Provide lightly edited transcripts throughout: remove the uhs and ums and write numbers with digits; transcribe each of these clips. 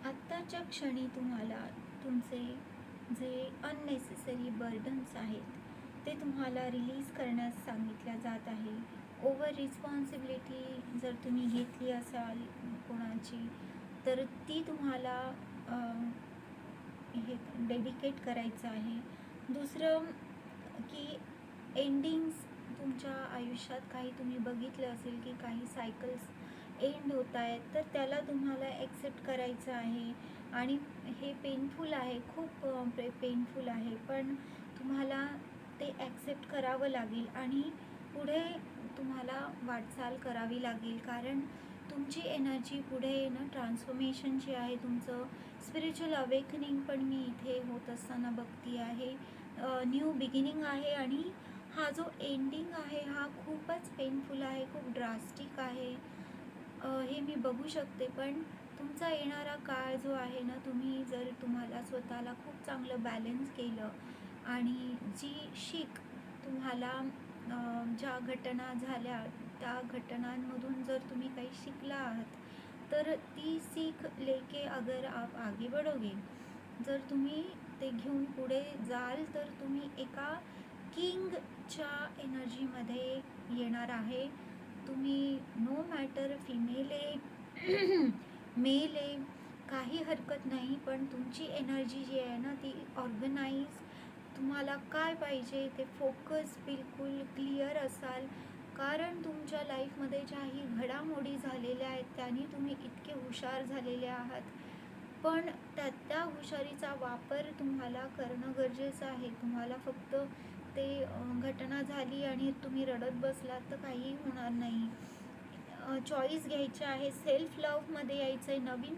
आत्ताच्या क्षणी तुम्हाला तुमचे जे अननेसेसरी बर्डन्स आहेत ते तुम्हाला रिलीज करण्यास सांगितल्या जात आहे. ओव्हर रिस्पॉन्सिबिलिटी जर तुम्ही घेतली असाल कोणाची, तर ती तुम्हाला हे डेडिकेट करायचं आहे. दुसरं की एंडिंग्स तुमच्या आयुष्यात काही तुम्ही बघितलं असेल की काही सायकल्स एंड होत आहेत, तर त्याला तुम्हाला ॲक्सेप्ट करायचं आहे. आणि हे पेनफुल आहे, खूप पेनफुल आहे, पण तुम्हाला ते ॲक्सेप्ट करावं लागेल आणि पुढे तुम्हाला वाटचाल करावी लागेल. कारण तुमची एनर्जी पुढे ना ट्रान्सफॉर्मेशन जी आहे, तुमचं स्पिरिच्युअल अवेकनिंग पण मी इथे होत असताना बघते आहे. न्यू बिगिनिंग आहे आणि हा जो एंडिंग आहे हा खूपच पेनफुल आहे, खूप ड्रास्टिक आहे, हे मी बघू शकते. पण तुमचा येणारा काळ जो आहे ना, तुम्ही जर तुम्हाला स्वतःला खूप चांगलं बॅलन्स केलं आणि जी शीख तुम्हाला ज्या घटना झाल्या त्या घटनांमधून जर तुम्ही काही शिकला आहात, तर ती सीख लेके अगर आप आगे बढ़ोगे, जर तुम्ही ते घेऊन पुढे जाल, तर तुम्ही एका किंगच्या एनर्जीमध्ये येणार आहे. तुम्ही नो मॅटर फिमेल आहे मेल आहे, काही हरकत नाही, पण तुमची एनर्जी जी आहे ना ती ऑर्गनाइज, तुम्हाला काय पाहिजे ते फोकस बिलकुल क्लिअर असाल. कारण तुमच्या लाईफमध्ये ज्याही घडामोडी झालेल्या आहेत त्यांनी तुम्ही इतके हुशार झालेले आहात, पण त्या हुशारीचा वापर तुम्हाला करणं गरजेचं आहे. तुम्हाला फक्त ते घटना झाली आणि तुम्ही रडत बसलात तर काहीही होणार नाही. चॉईस घ्यायची आहे, सेल्फ लव्हमध्ये यायचं आहे, नवीन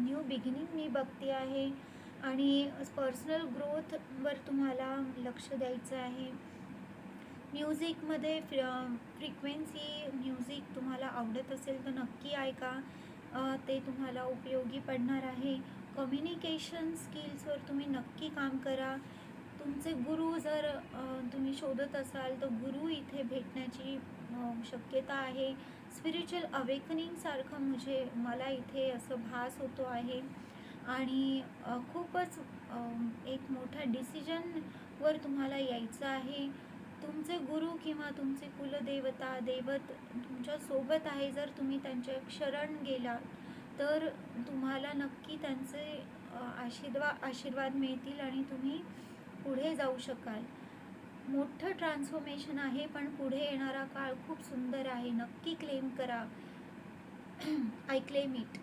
न्यू बिगिनिंग मी बघते आहे आणि पर्सनल ग्रोथवर तुम्हाला लक्ष द्यायचं आहे. म्युझिकमध्ये फ्रिक्वेन्सी म्युझिक तुम्हाला आवडत असेल तर नक्की ऐका, ते तुम्हाला उपयोगी पडणार आहे. कम्युनिकेशन स्किल्सवर तुम्ही नक्की काम करा. तुमचे गुरु जर तुम्ही शोधत असाल तर गुरु इथे भेटण्याची शक्यता आहे. स्पिरिच्युअल अवेकनिंगसारखं मला इथे असं भास होतो आहे आणि खूपच एक मोठ्या डिसिजनवर तुम्हाला यायचं आहे. तुमचे गुरु किंवा तुमचे कुलदेवता दैवत तुमच्यासोबत आहे. जर तुम्ही त्यांच्या शरण गेला तर तुम्हाला नक्की त्यांचे आशीर्वाद मिळतील आणि तुम्ही पुढे जाऊ शकाल. मोठं ट्रान्सफॉर्मेशन आहे, पण पुढे येणारा काळ खूप सुंदर आहे. नक्की क्लेम करा. I claim it.